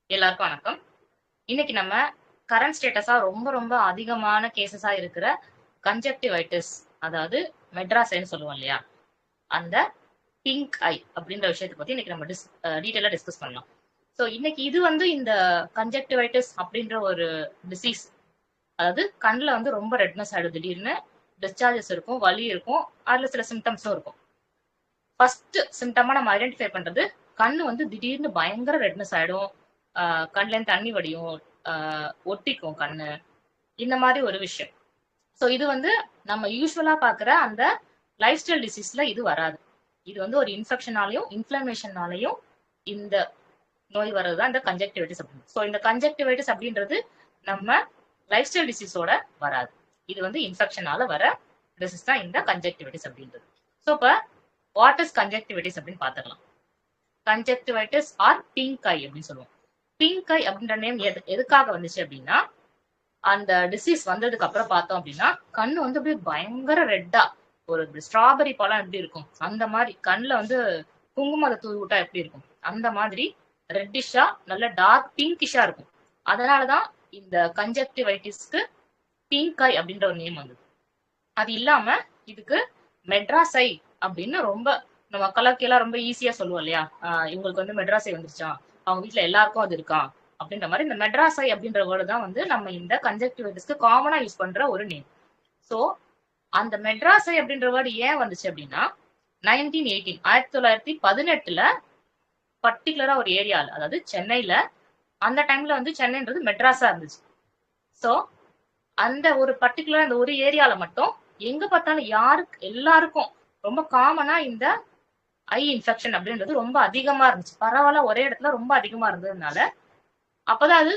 எல்லாருக்கும் வணக்கம். இன்னைக்கு நம்ம கரண்ட் ஸ்டேட்டஸா ரொம்ப ரொம்ப அதிகமான கேசஸா இருக்கிற கன்ஜக்டிவைட்டிஸ், அதாவது மெட்ராஸ்ன்னு சொல்லுவோம் இல்லையா? அந்த பிங்க் ஐ அப்படின்ற விஷயத்தை பத்தி இன்னைக்கு நம்ம டீட்டெயிலா டிஸ்கஸ் பண்ணலாம். ஸோ இன்னைக்கு இது வந்து இந்த கன்ஜக்டிவைட்டிஸ் அப்படின்ற ஒரு டிசீஸ், அதாவது கண்ணில் வந்து ரொம்ப ரெட்னஸ் ஆயிடும், திடீர்னு டிஸ்சார்ஜஸ் இருக்கும், வலி இருக்கும், அதுல சில சிம்டம்ஸும் இருக்கும். ஃபர்ஸ்ட் சிம்டமா நம்ம ஐடென்டிஃபை பண்றது, கண்ணு வந்து திடீர்னு பயங்கர ரெட்னஸ் ஆயிடும், கண்ணுல இருந்து தண்ணி வடியும், ஒட்டிக்கும் கண்ணு, இந்த மாதிரி ஒரு விஷயம். ஸோ இது வந்து நம்ம யூஸ்வலா பாக்குற அந்த லைஃப் ஸ்டைல் டிசீஸ்ல இது வராது. இது வந்து ஒரு இன்ஃபெக்ஷனாலையும் இன்ஃபிளமேஷனாலையும் இந்த நோய் வர்றதுதான் இந்த கன்ஜக்டிவைட்டிஸ் அப்படின்னு. ஸோ இந்த கன்ஜக்டிவைட்டிஸ் அப்படின்றது நம்ம லைஃப் ஸ்டைல் டிசீஸோட வராது. இது வந்து இன்ஃபெக்ஷனால வர டிசீஸ் தான் இந்த கன்ஜக்டிவைட்டிஸ் அப்படின்றது. ஸோ இப்போ வாட் இஸ் கன்ஜக்டிவைட்டிஸ் அப்படின்னு பாத்துக்கலாம். கன்ஜக்டிவைட்டிஸ் ஆர் பிங்க் ஐ அப்படின்னு சொல்லுவோம். பிங்க் ஐ அப்படின்ற நேம் எதுக்காக வந்துச்சு அப்படின்னா, அந்த டிசீஸ் வந்ததுக்கு அப்புறம் பார்த்தோம் அப்படின்னா கண்ணு வந்து அப்படியே பயங்கர ரெட்டா, ஒரு ஸ்ட்ராபெரி பழம் எப்படி இருக்கும் அந்த மாதிரி கண்ணுல வந்து குங்குமத்தை தூவி விட்டா எப்படி இருக்கும் அந்த மாதிரி ரெட்டிஷா நல்ல டார்க் பிங்கிஷா இருக்கும். அதனாலதான் இந்த கன்ஜக்டிவைட்டிஸ்க்கு பிங்க் ஐ அப்படின்ற ஒரு நேம் வந்தது. அது இல்லாம இதுக்கு மெட்ராஸ் ஐ அப்படின்னு ரொம்ப நம்ம கலர்க்கெல்லாம் ரொம்ப ஈஸியா சொல்லுவோம் இல்லையா? இவங்களுக்கு வந்து மெட்ராஸ் ஐ வந்துருச்சா, அவங்க வீட்டுல எல்லாருக்கும் அது இருக்கா அப்படின்ற மாதிரி இந்த மெட்ராஸ் ஐ அப்படின்ற வேர்டு தான் வந்து நம்ம இந்த கன்ஜக்டிவைட்டிஸ்க்கு காமனா யூஸ் பண்ற ஒரு நேம். சோ அந்த மெட்ராஸ் ஐ அப்படின்ற வேர்டு ஏன் வந்துச்சு அப்படின்னா, 1918 பர்டிகுலரா ஒரு ஏரியால, அதாவது சென்னையில, அந்த டைம்ல வந்து சென்னைன்றது மெட்ராஸா இருந்துச்சு. சோ அந்த ஒரு பர்டிகுலர் அந்த ஒரு ஏரியால மட்டும் எங்க பார்த்தாலும் யாருக்கு எல்லாருக்கும் ரொம்ப காமனா இந்த ஐ இன்ஃபெக்ஷன் அப்படின்றது ரொம்ப அதிகமா இருந்துச்சு. பரவாயில்ல, ஒரே இடத்துல ரொம்ப அதிகமா இருந்ததுனால அப்பதான் அது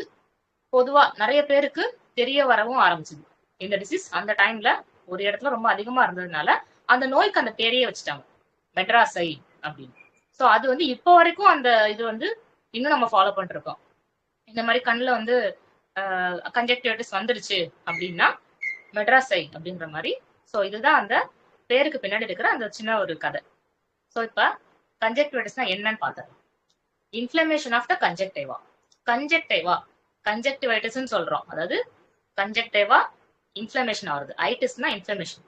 பொதுவா நிறைய பேருக்கு தெரிய வரவும் ஆரம்பிச்சது. இந்த டிசீஸ் அந்த டைம்ல ஒரு இடத்துல ரொம்ப அதிகமா இருந்ததுனால அந்த நோய்க்கு அந்த பேரையே வச்சுட்டாங்க, மெட்ராஸ் ஐ அப்படின்னு. சோ அது வந்து இப்போ வரைக்கும் அந்த இது வந்து இன்னும் நம்ம ஃபாலோ பண்ணிட்டு இருக்கோம். இந்த மாதிரி கண்ணுல வந்து கன்ஜக்டிவைட்டிஸ் வந்துருச்சு அப்படின்னா மெட்ராஸ் ஐ அப்படின்ற மாதிரி. சோ இதுதான் அந்த பேருக்கு பின்னாடி இருக்கிற அந்த சின்ன ஒரு கதை. சோ இப்ப கன்ஜக்டிவைட்டிஸ்னா என்னன்னு பார்த்தோம். Inflammation of the conjunctiva. Conjunctiva conjunctivitis சொல்றோம், அதாவது கன்ஜக்டைவா இன்ஃபிளமேஷன் ஆகுது. ஐட்டிஸ்னா இன்ஃபிளமேஷன்.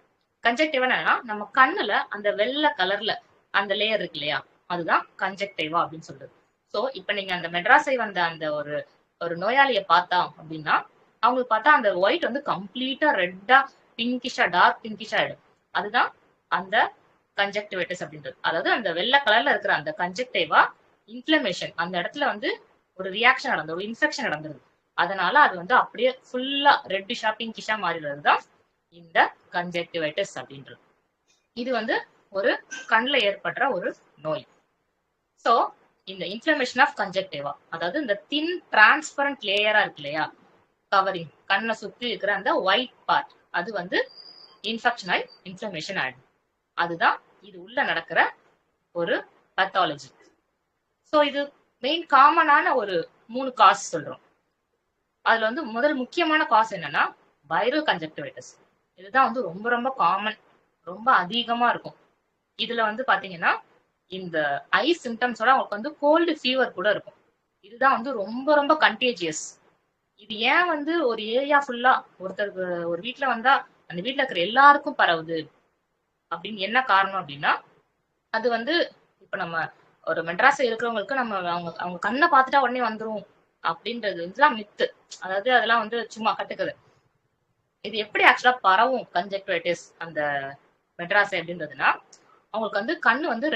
கன்ஜக்டிவா என்னன்னா நம்ம கண்ணுல அந்த வெள்ளை கலர்ல அந்த லேயர் இருக்கு இல்லையா, அதுதான் கன்ஜக்டைவா அப்படின்னு சொல்றது. சோ இப்ப நீங்க அந்த மெட்ராஸை வந்த அந்த ஒரு ஒரு நோயாளிய பார்த்தா அப்படின்னா, அவங்களுக்கு பார்த்தா அந்த ஒயிட் வந்து கம்ப்ளீட்டா ரெட்டா பிங்கிஷா டார்க் பிங்கிஷா ஆயிடும். அதுதான் அந்த கன்ஜக்டிவைட்டிஸ் அப்படின்றது. அதாவது அந்த வெள்ளை கலர்ல இருக்கிற அந்த கன்ஜக்டைவா இன்ஃபிளமேஷன், அந்த இடத்துல வந்து ஒரு ரியாக்ஷன் நடந்தது, ஒரு இன்ஃபெக்ஷன் நடந்துருது. அதனால அது வந்து அப்படியே ஃபுல்லா ரெட்டிஷா பிங்கிஷா மாறிடுறதுதான் இந்த கன்ஜக்டிவைட்டிஸ் அப்படின்றது. இது வந்து ஒரு கண்ணுல ஏற்படுற ஒரு நோய். சோ இந்த இன்ஃபிளமேஷன் ஆஃப் கன்ஜக்டிவா, அதாவது இந்த தின் டிரான்ஸ்பரண்ட் லேயரா இருக்கு இல்லையா, கவரிங் கண்ணை சுத்தி இருக்கிற அந்த ஒயிட் பார்ட், அது வந்து இன்ஃபெக்ஷன் ஆகி இன்ஃபிளமேஷன் ஆயிடும். அதுதான் இது உள்ள நடக்கிற ஒரு பேத்தாலஜி. சோ இது மெயின் காமனான ஒரு 3 காஸ் சொல்றோம். அதுல வந்து முதல் முக்கியமான காஸ் என்னன்னா வைரல் கன்ஜக்டிவைட்டிஸ். இதுதான் வந்து ரொம்ப ரொம்ப காமன், ரொம்ப அதிகமா இருக்கும். இதுல வந்து பாத்தீங்கன்னா இந்த ஐ சிம்டம்ஸோட அவங்களுக்கு வந்து கோல்டு ஃபீவர் கூட இருக்கும். இதுதான் வந்து ரொம்ப ரொம்ப கண்டேஜியஸ். இது ஏன் வந்து ஒரு ஏரியா ஃபுல்லா ஒருத்தருக்கு ஒரு வீட்டுல வந்தா அந்த வீட்டுல இருக்கிற எல்லாருக்கும் பரவுது அப்படின்னு என்ன காரணம் அப்படின்னா, அது வந்து இப்ப நம்ம ஒரு மெட்ராஸ் இருக்கிறவங்களுக்கு நம்ம அவங்க அவங்க கண்ணை பார்த்துட்டா உடனே வந்துரும் அப்படின்றது வந்துதான் மித்து. அதாவது அதெல்லாம் வந்து சும்மா கட்டுக்குது. இது எப்படி ஆக்சுவலா பரவும் கன்ஜக்டிவைட்டிஸ் அந்த மெட்ராஸ் அப்படின்றதுன்னா, அவங்களுக்கு வந்து கண்ணு வந்து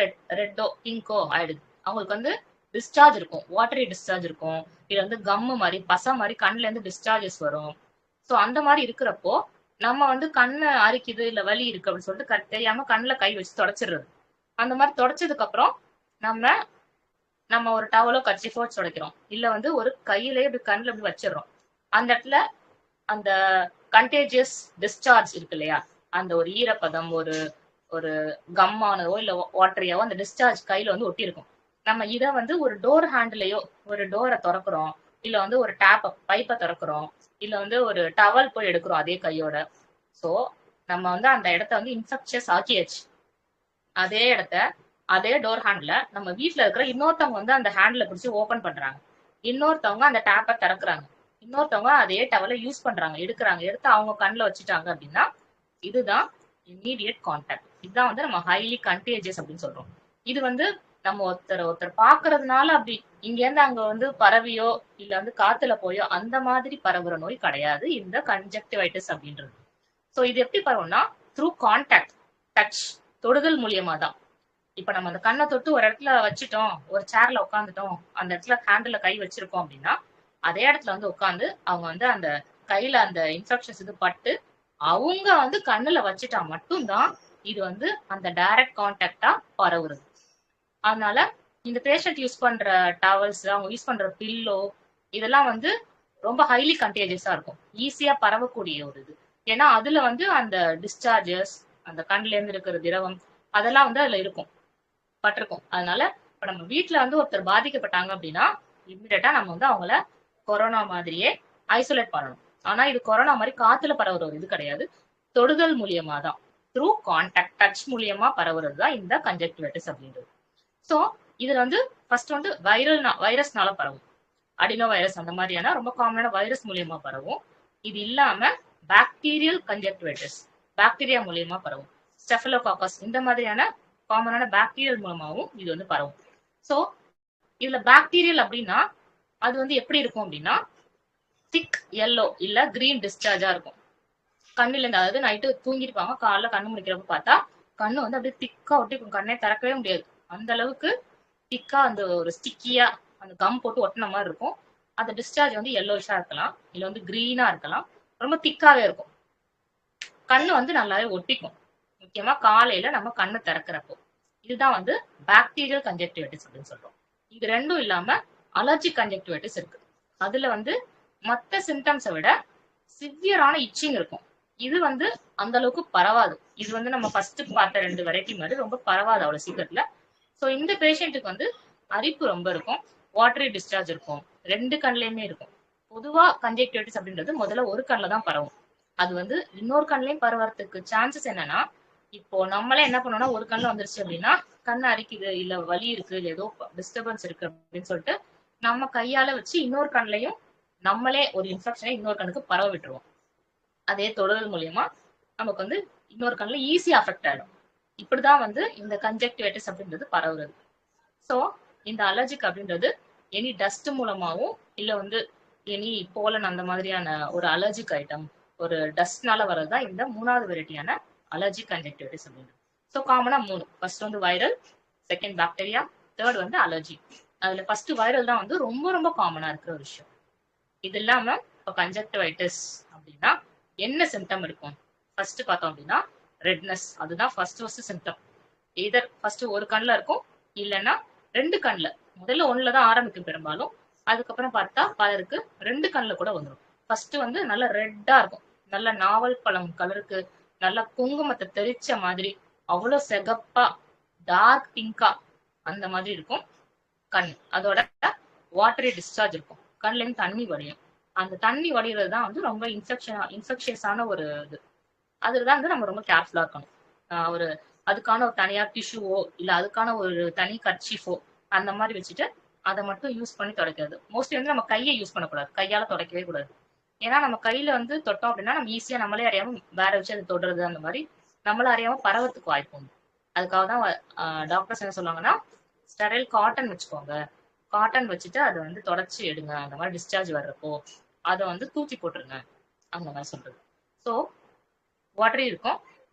ரெட்டோ பிங்கோ ஆயிடுது. அவங்களுக்கு வந்து டிஸ்சார்ஜ் இருக்கும், வாட்டரி டிஸ்சார்ஜ் இருக்கும், இல்ல வந்து கம்மு மாதிரி பசை மாதிரி கண்ணுல இருந்து டிஸ்சார்ஜஸ் வரும். ஸோ அந்த மாதிரி இருக்கிறப்போ நம்ம வந்து கண்ணை அரிக்குது இல்ல வலி இருக்கு அப்படின்னு சொல்லிட்டு தெரியாம கண்ணுல கை வச்சு தொடச்சிடுறது. அந்த மாதிரி தொடச்சதுக்கு அப்புறம் நம்ம நம்ம ஒரு டவலோ கர்ச்சீஃபோ துடைக்கிறோம், இல்ல வந்து ஒரு கையிலேயே இப்படி கண்ணுல இப்படி வச்சிடுறோம். அந்த இடத்துல அந்த கண்டேஜியஸ் டிஸ்சார்ஜ் இருக்கு இல்லையா, அந்த ஒரு ஈரப்பதம், ஒரு ஒரு கம்மானவோ இல்ல வாட்டரியாவோ அந்த டிஸ்சார்ஜ் கையில வந்து ஒட்டி இருக்கும். நம்ம இத வந்து ஒரு டோர் ஹேண்டிலையோ, ஒரு டோரை திறக்கிறோம், இல்ல வந்து ஒரு டேப்ப பைப்பை திறக்கிறோம், இல்ல வந்து ஒரு டவல் போய் எடுக்கிறோம் அதே கையோட. சோ நம்ம வந்து அந்த இடத்த வந்து இன்ஃபெக்ஷஸ் ஆக்கியாச்சு. அதே இடத்த அதே டோர் ஹேண்ட்ல நம்ம வீட்டுல இருக்கிற இன்னொருத்தவங்க வந்து அந்த ஹேண்ட்ல பிடிச்சி ஓபன் பண்றாங்க. இன்னொருத்தவங்க அந்த டேப்பை திறக்குறாங்க, இன்னொருத்தவங்க அதே டவலை யூஸ் பண்றாங்க, எடுத்து அவங்க கண்ணில் வச்சுட்டாங்க அப்படின்னா இதுதான் இம்மீடியட் கான்டாக்ட். இதுதான் வந்து நம்ம ஹைலி கண்டேஜியஸ் அப்படின்னு சொல்றோம். இது வந்து நம்ம ஒருத்தர் பாக்குறதுனால அப்படி இங்க இருந்து அங்க வந்து பரவியோ இல்ல வந்து காத்துல போயோ அந்த மாதிரி பரவுற நோய் கிடையாது இந்த கன்ஜக்டிவைட்டிஸ் அப்படின்றது. சோ இது எப்படி பரவும்னா த்ரூ கான்டாக்ட், டச், தொடுதல் மூலியமா தான். இப்ப நம்ம அந்த கண்ணை தொட்டு ஒரு இடத்துல வச்சுட்டோம், ஒரு சேர்ல உட்காந்துட்டோம், அந்த இடத்துல ஹேண்டில் கை வச்சிருக்கோம் அப்படின்னா அதே இடத்துல வந்து உட்காந்து அவங்க வந்து அந்த கையில அந்த இன்ஃபெக்ஷன்ஸ் இது பட்டு அவங்க வந்து கண்ணுல வச்சுட்டா மட்டும்தான் இது வந்து அந்த டைரக்ட் கான்டாக்டா பரவுறது. அதனால இந்த பேஷண்ட் யூஸ் பண்ற டவல்ஸ், அவங்க யூஸ் பண்ற பில்லோ இதெல்லாம் வந்து ரொம்ப ஹைலி கண்டேஜியஸா இருக்கும், ஈஸியா பரவக்கூடிய ஒரு இது. ஏன்னா அதுல வந்து அந்த டிஸ்சார்ஜஸ், அந்த கண்ணுல இருந்து இருக்கிற திரவம் அதெல்லாம் வந்து அதுல இருக்கும், பட்டிருக்கும். அதனால இப்ப நம்ம வீட்டுல வந்து ஒருத்தர் பாதிக்கப்பட்டாங்க அப்படின்னா இம்மிடியட்டா நம்ம வந்து அவங்கள கொரோனா மாதிரியே ஐசோலேட் பண்ணணும். ஆனா இது கொரோனா மாதிரி காத்துல பரவுற ஒரு இது கிடையாது, தொடுதல் மூலியமா தான், த்ரூ கான்டாக்ட், டச் மூலியமா பரவுறது தான் இந்த கன்ஜக்டிவைட்டிஸ் அப்படின்றது. சோ இதுல வந்து ஃபர்ஸ்ட் வந்து வைரஸ்னால பரவும், அடினோ வைரஸ் அந்த மாதிரியான ரொம்ப காமனான வைரஸ் மூலியமா பரவும். இது இல்லாம பாக்டீரியல் கன்ஜக்டிவைட்டிஸ், பாக்டீரியா மூலியமா பரவும். ஸ்டெஃபலோகாக்கஸ் இந்த மாதிரியான காமனான பாக்டீரியல் மூலமாவும் இது வந்து பரவும். சோ இதுல பாக்டீரியல் அப்படின்னா அது வந்து எப்படி இருக்கும் அப்படின்னா திக் எல்லோ இல்ல கிரீன் டிஸ்சார்ஜா இருக்கும் கண்ணுல இருந்து. அதாவது நைட்டு தூங்கிருப்பாங்க, காலைல கண்ணு முடிக்கிறப்ப பார்த்தா கண்ணு வந்து அப்படியே திக்கா ஒட்டிக்கும், கண்ணே திறக்கவே முடியாது, அந்த அளவுக்கு திக்கா அந்த ஒரு ஸ்டிக்கியா அந்த கம் போட்டு ஒட்டின மாதிரி இருக்கும். அந்த டிஸ்சார்ஜ் வந்து எல்லோஷா இருக்கலாம், இல்ல வந்து கிரீனா இருக்கலாம், ரொம்ப திக்காவே இருக்கும், கண்ணு வந்து நல்லாவே ஒட்டிக்கும், முக்கியமா காலையில நம்ம கண்ணு திறக்கிறப்போ. இதுதான் வந்து பாக்டீரியல் கன்ஜக்டிவைட்டிஸ் அப்படின்னு சொல்றோம். இது ரெண்டும் இல்லாம அலர்ஜிக் கன்ஜக்டிவைட்டிஸ் இருக்கு. அதுல வந்து மத்த சிம்டம்ஸை விட சிவியரான இச்சிங் இருக்கும். இது வந்து அந்த அளவுக்கு பரவாது. இது வந்து நம்ம ஃபர்ஸ்ட் பார்த்த 2 வெரைட்டி மாதிரி ரொம்ப பரவாது அவ்வளவு சீக்கிரத்துல. ஸோ இந்த பேஷண்ட்டுக்கு வந்து அரிப்பு ரொம்ப இருக்கும், வாட்டரி டிஸ்சார்ஜ் இருக்கும், 2 கண்ணுலயுமே இருக்கும். பொதுவா கன்ஜக்டிவைட்டிஸ் அப்படின்றது முதல்ல ஒரு கண்ணில் தான் பரவும். அது வந்து இன்னொரு கண்ணுலயும் பரவறதுக்கு சான்சஸ் என்னன்னா, இப்போ நம்மளே என்ன பண்ணோம்னா ஒரு கண்ணுல வந்துருச்சு அப்படின்னா கண்ணு அரிக்குது இல்ல வலி இருக்கு இல்ல ஏதோ டிஸ்டர்பன்ஸ் இருக்கு அப்படின்னு சொல்லிட்டு நம்ம கையால வச்சு இன்னொரு கண்ணுலயும் நம்மளே ஒரு இன்ஃபெக்ஷனை இன்னொரு கண்ணுக்கு பரவ விட்டுருவோம். அதே தொடர்பு மூலியமா நமக்கு வந்து இன்னொரு கண்ணுல ஈஸியா அஃபெக்ட் ஆயிடும். இப்படிதான் வந்து இந்த கன்ஜக்டிவைட்டிஸ் அப்படின்றது பரவுறது. ஸோ இந்த அலர்ஜிக் அப்படின்றது எனி டஸ்ட் மூலமாவும் இல்ல வந்து எனி போலன் அந்த மாதிரியான ஒரு அலர்ஜிக் ஐட்டம், ஒரு டஸ்ட்னால வர்றதுதான் இந்த 3வது வெரைட்டியான அலர்ஜிக் கன்ஜக்டிவைட்டிஸ் அப்படின்றது. ஸோ காமனா 3, ஃபர்ஸ்ட் வந்து வைரல், செகண்ட் பாக்டீரியா, தேர்ட் வந்து அலர்ஜி. அதுல ஃபர்ஸ்ட் வைரல் தான் வந்து ரொம்ப ரொம்ப காமனா இருக்கிற ஒரு விஷயம். இது இல்லாம இப்போ கன்ஜக்டிவைட்டிஸ் அப்படின்னா என்ன சிம்டம் இருக்கும்? ஃபர்ஸ்ட் பார்த்தோம் அப்படின்னா ரெட்னஸ், அதுதான் ஃபர்ஸ்ட் சிம்டம். எதர் ஃபர்ஸ்ட் ஒரு கண்ணுல இருக்கும், இல்லைன்னா 2 கண்ணுல. முதல்ல 1ல தான் ஆரம்பிக்கும் பெரும்பாலும், அதுக்கப்புறம் பார்த்தா பலருக்கு 2 கண்ணுல கூட வந்துடும். ஃபர்ஸ்ட் வந்து நல்ல ரெட்டா இருக்கும், நல்ல நாவல் பழம் கலருக்கு, நல்ல குங்குமத்தை தெரிச்ச மாதிரி அவ்வளவு செகப்பா டார்க் பிங்கா அந்த மாதிரி இருக்கும் கண். அதோட வாட்டரி டிஸ்சார்ஜ் இருக்கும், கண்ணுல இருந்து தண்ணி வடியும். அந்த தண்ணி வடிகிறது தான் வந்து ரொம்ப இன்ஃபெக்ஷியஸான ஒரு இது. அதுதான் வந்து நம்ம ரொம்ப கேர்ஃபுல்லா இருக்கணும். ஒரு அதுக்கான ஒரு தனியா டிஷ்யூவோ இல்ல அதுக்கான ஒரு தனி கர்ச்சீஃபோ அந்த மாதிரி வச்சுட்டு அதை மட்டும் யூஸ் பண்ணி துடைக்கிறது. மோஸ்ட்லி வந்து நம்ம கையை யூஸ் பண்ணக்கூடாது, கையால துடைக்கவே கூடாது. ஏன்னா நம்ம கையில வந்து தொட்டோம் அப்படின்னா நம்ம ஈஸியா நம்மளே அறியாம வேற வச்சு அதை தொடுறது அந்த மாதிரி நம்மள அறியாம பரவத்துக்கு வாய்ப்பு உண்டு. அதுக்காக தான் டாக்டர்ஸ் என்ன சொல்லுவாங்கன்னா ஸ்டெரைல் காட்டன் வச்சுக்கோங்க, காட்டன் வச்சுட்டு அதை வந்து தொடச்சி எடுங்க, அந்த மாதிரி டிஸ்சார்ஜ் வர்றப்போ அதை வந்து தூக்கி போட்டுருங்க அந்த மாதிரி சொல்றது. ஸோ வாட்டரி இருக்கும்.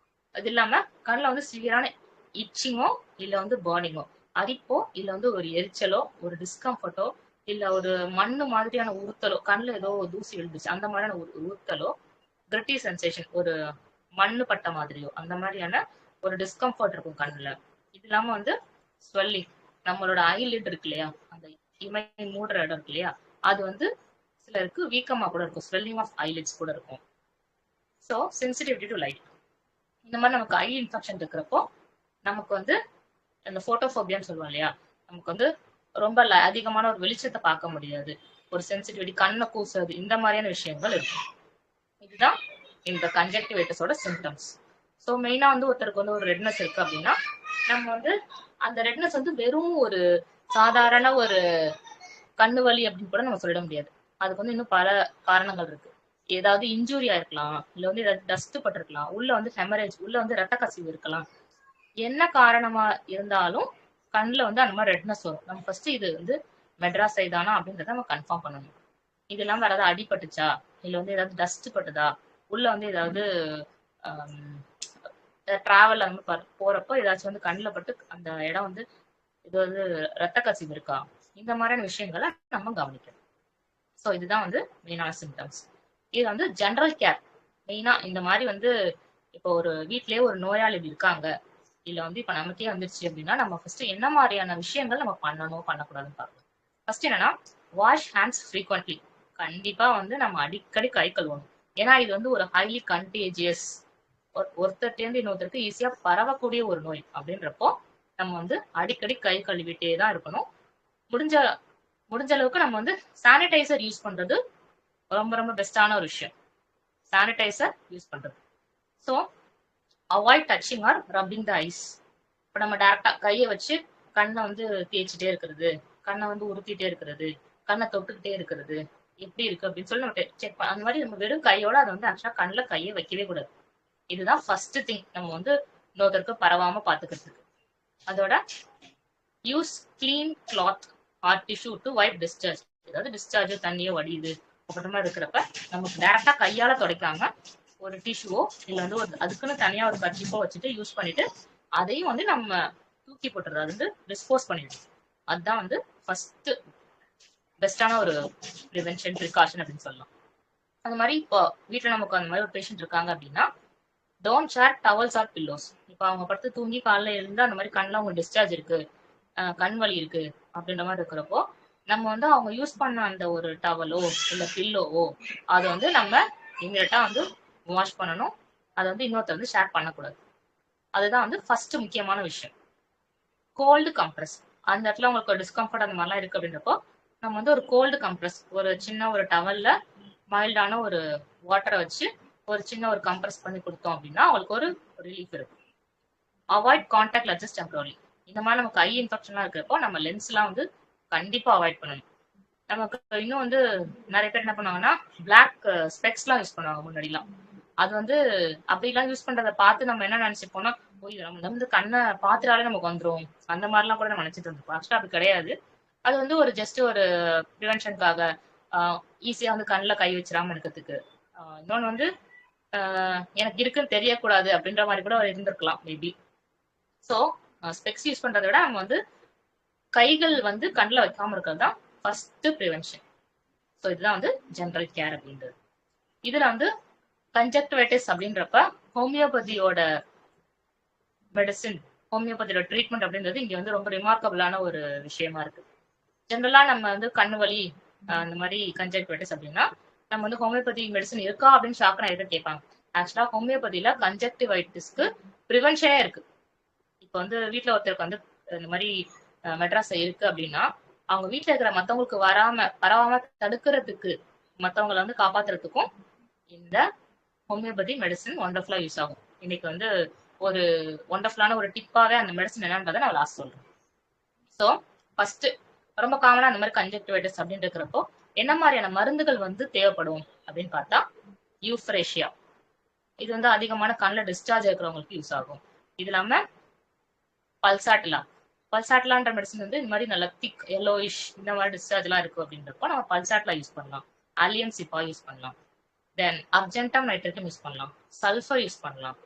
அது இல்லாம கண்ணில் வந்து சிவியரான இச்சிங்கோ இல்ல வந்து பர்னிங்கோ, அரிப்போ இல்ல வந்து ஒரு எரிச்சலோ ஒரு டிஸ்கம்ஃபர்ட்டோ இல்ல ஒரு மண்ணு மாதிரியான உறுத்தலோ, கண்ணுல ஏதோ தூசி விழுந்துச்சு அந்த மாதிரியான ஒரு உறுத்தலோ, கிரிட்டி சென்சேஷன் ஒரு மண்ணு பட்ட மாதிரியோ அந்த மாதிரியான ஒரு டிஸ்கம்ஃபர்ட் இருக்கும் கண்ணுல. இது இல்லாம வந்து ஸ்வெல்லிங், நம்மளோட ஐலிட் இருக்கு இல்லையா, அந்த இமை மூடுற இடம் இருக்கு இல்லையா, அது வந்து சிலருக்கு வீக்கமா கூட இருக்கும், ஸ்வெல்லிங் ஆஃப் ஐலிட்ஸ் கூட இருக்கும். ஸோ சென்சிட்டிவிட்டி டு லைட், இந்த மாதிரி நமக்கு ஐ இன்ஃபெக்ஷன் இருக்கிறப்போ நமக்கு வந்து அந்த போட்டோபோபியான்னு சொல்லுவோம் இல்லையா, நமக்கு வந்து ரொம்ப அதிகமான ஒரு வெளிச்சத்தை பார்க்க முடியாது, ஒரு சென்சிட்டிவிட்டி, கண்ணை கூசுறது, இந்த மாதிரியான விஷயங்கள் இருக்கும். இதுதான் இந்த கன்ஜக்டிவைட்டிஸோட சிம்டம்ஸ். ஸோ மெயினா வந்து ஒருத்தருக்கு வந்து ஒரு ரெட்னஸ் இருக்கு அப்படின்னா நம்ம வந்து அந்த ரெட்னஸ் வந்து வெறும் ஒரு சாதாரண ஒரு கண்ணு வலி அப்படின்னு கூட நம்ம சொல்லிட முடியாது. அதுக்கு வந்து இன்னும் பல காரணங்கள் இருக்கு. ஏதாவது இன்ஜூரியா இருக்கலாம், இல்ல வந்து ஏதாவது டஸ்ட் பட்டிருக்கலாம், உள்ள வந்து ஹெமரேஜ், உள்ள வந்து ரத்த கசிவு இருக்கலாம். என்ன காரணமா இருந்தாலும் கண்ணுல வந்து அந்த மாதிரி ரெட்னஸ் வரும். நம்ம ஃபர்ஸ்ட் இது வந்து மெட்ராஸ் ஐ தானா அப்படின்றத நம்ம கன்ஃபார்ம் பண்ணணும். இது இல்லாம வேற ஏதாவது அடிபட்டுச்சா, இல்ல வந்து ஏதாவது டஸ்ட் பட்டுதா, உள்ள வந்து ஏதாவது டிராவல் அந்த மாதிரி போறப்போ ஏதாச்சும் வந்து கண்ணுல பட்டு அந்த இடம் வந்து இது வந்து ரத்த கசிவு இருக்கா, இந்த மாதிரியான விஷயங்களை நம்ம கவனிக்கணும். ஸோ இதுதான் வந்து மெயினான சிம்டம்ஸ். இது வந்து ஜென்ரல் கேர். மெயினா இந்த மாதிரி வந்து இப்போ ஒரு வீட்லயே ஒரு நோயாளி இருக்காங்க, இல்ல வந்து இப்ப நமக்கே வந்துருச்சு அப்படின்னா நம்ம ஃபர்ஸ்ட் என்ன மாதிரியான விஷயங்கள் நம்ம பண்ணணும் பண்ணக்கூடாதுன்னு பார்க்கணும். ஃபர்ஸ்ட் என்னன்னா, வாஷ் ஹேண்ட்ஸ் ஃப்ரீக்வெண்ட்லி. கண்டிப்பா வந்து நம்ம அடிக்கடி கை கழுவணும். ஏன்னா இது வந்து ஒரு ஹைலி கண்டேஜியஸ், ஒருத்தர்ட்டேருந்து இன்னொருத்தருக்கு ஈஸியா பரவக்கூடிய ஒரு நோய் அப்படின்றப்போ நம்ம வந்து அடிக்கடி கை கழுவிட்டே தான் இருக்கணும். முடிஞ்ச முடிஞ்ச அளவுக்கு நம்ம வந்து சானிடைசர் யூஸ் பண்றது ரொம்ப ரொம்ப பெஸ்டான ஒரு விஷயம். சானிடைசர் யூஸ் பண்றது. So avoid touching or rubbing the eyes. இப்போ நம்ம டேரக்டா கையை வச்சு கண்ணை வந்து தேய்ச்சிட்டே இருக்கிறது, கண்ணை வந்து உறுத்திட்டே இருக்கிறது, கண்ணை தொட்டுக்கிட்டே இருக்கிறது, எப்படி இருக்கு அப்படின்னு சொல்லி நம்ம செக் பண்ண, அந்த மாதிரி நம்ம வெறும் கையோட அதை வந்து ஆக்சுவலா கண்ணில் கையை வைக்கவே கூடாது. இதுதான் ஃபர்ஸ்ட் திங் நம்ம வந்து இன்னொருத்தருக்கு பரவாம பாத்துக்கிறதுக்கு. அதோட use clean cloth R tissue to vibe discharge. ஏதாவது டிஸ்சார்ஜ் தண்ணியோ வடியுது அப்புறமா இருக்கிறப்ப நமக்கு டேரக்டா கையால துடைக்காம ஒரு டிஷ்யூவோ இல்ல வந்து ஒரு அதுக்குன்னு தனியா ஒரு கர்ச்சீஃபோ வச்சுட்டு யூஸ் பண்ணிட்டு அதையும் வந்து நம்ம தூக்கி போட்டுறது, அது வந்து டிஸ்போஸ் பண்ணிடுது. அதுதான் வந்து ஃபர்ஸ்ட் பெஸ்டான ஒரு ப்ரிவென்ஷன் ப்ரிகாஷன் அப்படின்னு சொல்லலாம். அந்த மாதிரி இப்போ வீட்டுல நமக்கு அந்த மாதிரி ஒரு பேஷண்ட் இருக்காங்க அப்படின்னா, don't share towels or pillows. இப்போ அவங்க படுத்து தூங்கி காலைல எழுந்து அந்த மாதிரி கண்ணில் அவங்க டிஸ்சார்ஜ் இருக்கு, கண் வலி இருக்கு அப்படின்ற மாதிரி இருக்கிறப்போ நம்ம வந்து அவங்க யூஸ் பண்ண அந்த ஒரு டவலோ இல்ல பில்லோவோ அதை வந்து நம்ம இமீடியட்டா வந்து வாஷ் பண்ணணும். அதை வந்து இன்னொருத்தர் வந்து ஷேர் பண்ணக்கூடாது. அதுதான் வந்து ஃபர்ஸ்ட் முக்கியமான விஷயம். Cold compress. அந்த இடத்துல உங்களுக்கு டிஸ்கம்ஃபர்ட் அந்த மாதிரிலாம் இருக்கு அப்படின்றப்போ நம்ம வந்து ஒரு கோல்டு கம்ப்ரஸ், ஒரு சின்ன ஒரு டவல்ல மைல்டான ஒரு வாட்டரை வச்சு ஒரு சின்ன ஒரு கம்ப்ரஸ் பண்ணி கொடுத்தோம் அப்படின்னா அவங்களுக்கு ஒரு ரிலீஃப் இருக்கும். Avoid contact lenses temporary. இந்த மாதிரி நமக்கு ஐ இன்ஃபெக்ஷன்லாம் இருக்கிறப்போ நம்ம லென்ஸ்லாம் வந்து கண்டிப்பா அவாய்ட் பண்ணணும். நமக்கு இன்னும் வந்து நிறைய பேர் என்ன பண்ணுவாங்கன்னா பிளாக் ஸ்பெக்ஸ்லாம் யூஸ் பண்ணுவாங்க முன்னாடிலாம். அது வந்து அப்படிலாம் யூஸ் பண்றதை பார்த்து நம்ம என்ன நினைச்சுப்போம்னா, ஓய் நம்ம வந்து கண்ணை பார்த்துட்டாலே நமக்கு வந்துடும், அந்த மாதிரிலாம் கூட நம்ம நினைச்சிட்டு இருந்தோம். ஆக்சுவலா அப்படி கிடையாது. அது வந்து ஒரு ஜஸ்ட் ஒரு ப்ரிவென்ஷனுக்காக, ஈஸியா வந்து கண்ணில் கை வச்சிடாம இருக்கிறதுக்கு. இன்னொன்று வந்து எனக்கு இருக்குன்னு தெரியக்கூடாது அப்படின்ற மாதிரி கூட இருந்திருக்கலாம் மேபி. ஸோ ஸ்பெக்ஸ் யூஸ் பண்றதை விட நம்ம வந்து கைகள் வந்து கண்ணில் வைக்காம இருக்கிறது தான் ஃபர்ஸ்ட் ப்ரிவென்ஷன். ஸோ இதுதான் வந்து ஜென்ரல் கேர் அப்படின்றது. இதுல வந்து கன்ஜக்டிவைட்டிஸ் அப்படின்றப்ப ஹோமியோபதியோட மெடிசின், ஹோமியோபதியோட ட்ரீட்மெண்ட் அப்படின்றது இங்க வந்து ரொம்ப ரிமார்க்கபிளான ஒரு விஷயமா இருக்கு. ஜென்ரலா நம்ம வந்து கண்ணு வலி அந்த மாதிரி கன்ஜக்டிவைட்டிஸ் அப்படின்னா நம்ம வந்து ஹோமியோபதி மெடிசன் இருக்கா அப்படின்னு ஷாக் நிறைய கேட்பாங்க. ஆக்சுவலா ஹோமியோபதியில கன்ஜக்டிவைட்டிஸ்க்கு ப்ரிவென்ஷனே இருக்கு. இப்போ வந்து வீட்டுல ஒருத்தருக்கு வந்து இந்த மாதிரி மெட்ராஸ் இருக்கு அப்படின்னா அவங்க வீட்டுல இருக்கிற மத்தவங்களுக்கு பரவாம தடுக்கிறதுக்கு, மத்தவங்களை வந்து காப்பாத்துறதுக்கும் இந்த ஹோமியோபதி மெடிசன் ஒண்டர்ஃபுல்லா யூஸ் ஆகும். இன்னைக்கு வந்து ஒரு ஒண்டர்ஃபுல்லான ஒரு டிப்பாவே அந்த மெடிசன் என்னன்றதை நான் லாஸ்ட் சொல்றேன். ஸோ ஃபர்ஸ்ட் ரொம்ப காமனா அந்த மாதிரி கன்ஜக்டிவைட்டிஸ் அப்படின்னு இருக்கிறப்போ என்ன மாதிரியான மருந்துகள் வந்து தேவைப்படும் அப்படின்னு பார்த்தா, யூஃப்ரேஷியா. இது வந்து அதிகமான கண்ணில் டிஸ்சார்ஜ் இருக்கிறவங்களுக்கு யூஸ் ஆகும். இது இல்லாம பல்சாட்டிலா. பல்சாட்டிலான்ற மெடிசன் வந்து இந்த மாதிரி நல்ல திக் எல்லோயிஷ் இந்த மாதிரி டிஸ்சார்ஜ் எல்லாம் இருக்கு அப்படின்றப்போ நம்ம பல்சாட்லா யூஸ் பண்ணலாம். அலியம் சிப்பா யூஸ் பண்ணலாம். தென் அர்ஜென்டம் நைட்ரேட்டும் யூஸ் பண்ணலாம். சல்ஃபர் யூஸ் பண்ணலாம்.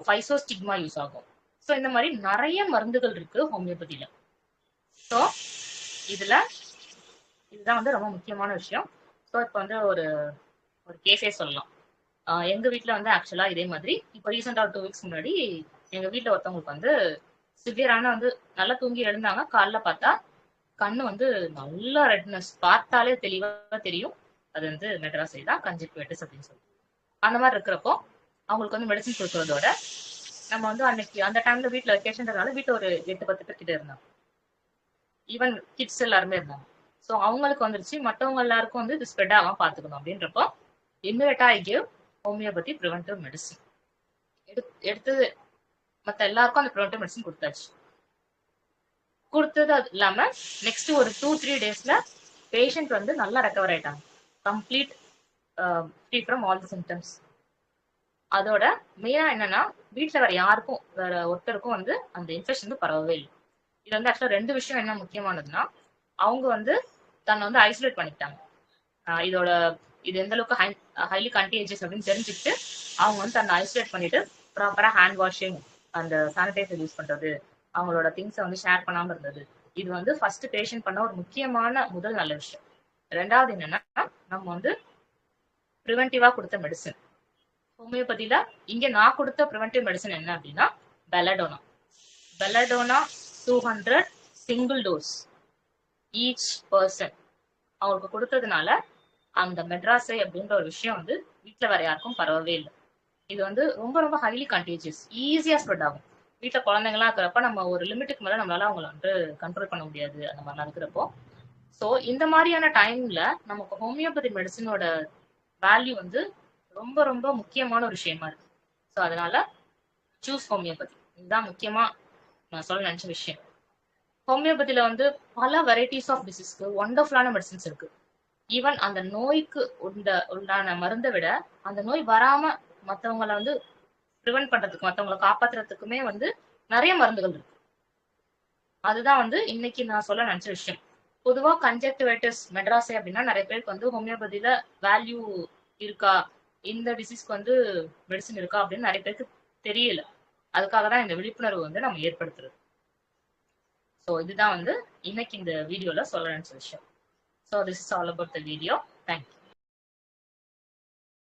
ஃபைசோஸ்டிக்மா யூஸ் ஆகும். ஸோ இந்த மாதிரி நிறைய மருந்துகள் இருக்கு ஹோமியோபதியில. ஸோ இதுதான் வந்து ரொம்ப முக்கியமான விஷயம். ஸோ இப்போ வந்து ஒரு கேஸே சொல்லலாம். எங்க வீட்டுல வந்து ஆக்சுவலா இதே மாதிரி இப்போ ரீசெண்டா 2 வீக்ஸ் முன்னாடி எங்க வீட்டுல ஒருத்தவங்களுக்கு வந்து சிவியரான வந்து நல்லா தூங்கி எழுந்தாங்க. காலைல பார்த்தா கண்ணு வந்து நல்ல ரெட்னஸ், பார்த்தாலே தெளிவா தெரியும் அது வந்து மெட்ராஸ் தான் கன்ஜக்டிவைட்டிஸ் அப்படின்னு சொல்லி. அந்த மாதிரி இருக்கிறப்போ அவங்களுக்கு வந்து மெடிசன் கொடுக்கறதோட நம்ம வந்து அன்னைக்கு அந்த டைம்ல வீட்டுல வெக்கேஷன்றதுனால வீட்டுல ஒரு 8-10 பேர் கிட்ட இருந்தாங்க. ஈவன் கிட்ஸ் எல்லாருமே இருந்தாங்க. ஸோ அவங்களுக்கு வந்துருச்சு, மற்றவங்க எல்லாருக்கும் வந்து இது ஸ்ப்ரெட் ஆகாம பாத்துக்கணும் அப்படின்றப்போ இம்மிடியட்டா I give homeopathy preventive medicine. எடுத்தது மற்ற எல்லாருக்கும் அந்த ப்ரிவென்டிவ் மெடிசன் கொடுத்தாச்சு. கொடுத்தது அது இல்லாம நெக்ஸ்ட் ஒரு 2-3 டேஸ்ல பேஷண்ட் வந்து நல்லா ரெக்கவர் ஆயிட்டாங்க, complete free from all the symptoms. அதோட மெயினா என்னன்னா வீட்டுல வேற யாருக்கும் வேற ஒருத்தருக்கும் வந்து அந்த இன்ஃபெக்ஷன் வந்து பரவவே இல்லை. இது வந்து ஆக்சுவலா 2 விஷயம் என்ன முக்கியமானதுன்னா, அவங்க வந்து தன்னை வந்து ஐசோலேட் பண்ணிக்கிட்டாங்க. இதோட இது எந்த அளவுக்கு ஹைலி கண்டியஜியஸ் அப்படின்னு தெரிஞ்சுக்கிட்டு அவங்க வந்து தன்னை ஐசோலேட் பண்ணிட்டு ப்ராப்பரா ஹேண்ட் வாஷிங், அந்த சானிடைசர் யூஸ் பண்றது, அவங்களோட திங்ஸை வந்து ஷேர் பண்ணாம இருந்தது. இது வந்து ஃபர்ஸ்ட் பேஷண்ட் பண்ண ஒரு முக்கியமான முதல் நல்ல விஷயம். 2வது என்னன்னா, நம்ம வந்து ப்ரிவென்டிவா கொடுத்த மெடிசன். ஹோமியோபதியில இங்க நான் கொடுத்த ப்ரிவென்டிவ் மெடிசன் என்ன அப்படின்னா belladonna. Belladonna 200 single dose each person அவங்களுக்கு கொடுத்ததுனால அந்த மெட்ராஸை அப்படின்ற ஒரு விஷயம் வந்து வீட்டுல வேற யாருக்கும் பரவவே இல்லை. இது வந்து ரொம்ப ரொம்ப ஹைலி கண்டேஜியஸ், ஈஸியா ஸ்ப்ரெட் ஆகும். வீட்டுல குழந்தைங்களாம் இருக்கிறப்ப நம்ம ஒரு லிமிட்டுக்கு மேல நம்மளால அவங்களை வந்து கண்ட்ரோல் பண்ண முடியாது அந்த மாதிரிலாம் இருக்கிறப்போ. ஸோ இந்த மாதிரியான டைம்ல நமக்கு ஹோமியோபதி மெடிசனோட வேல்யூ வந்து ரொம்ப ரொம்ப முக்கியமான ஒரு விஷயமா இருக்கு. ஸோ அதனால சூஸ் ஹோமியோபதி. இதுதான் முக்கியமா நான் சொல்ல நினைச்ச விஷயம். ஹோமியோபதியில வந்து பல வெரைட்டிஸ் ஆஃப் டிசீஸ்க்கு ஒண்டர்ஃபுல்லான மெடிசன்ஸ் இருக்கு. ஈவன் அந்த நோய்க்கு உண்டான மருந்தை விட அந்த நோய் வராம மற்றவங்களை வந்து ப்ரிவென்ட் பண்றதுக்கு, மற்றவங்களை காப்பாத்துறதுக்குமே வந்து நிறைய மருந்துகள் இருக்கு. அதுதான் வந்து இன்னைக்கு நான் சொல்ல நினைச்ச விஷயம். பொதுவா கன்ஜெக்டிவைட்டிஸ், மெட்ராஸே அப்படின்னா நிறைய பேருக்கு வந்து ஹோமியோபதியில வேல்யூ இருக்கா, இந்த டிசீஸ்க்கு வந்து மெடிசன் இருக்கா அப்படின்னு நிறைய பேருக்கு தெரியல. அதுக்காக தான் இந்த விழிப்புணர்வு வந்து நம்ம ஏற்படுத்துறது. ஸோ இதுதான் வந்து இன்னைக்கு இந்த வீடியோல சொல்ல நினைச்ச விஷயம். So this is all about the video. Thank you.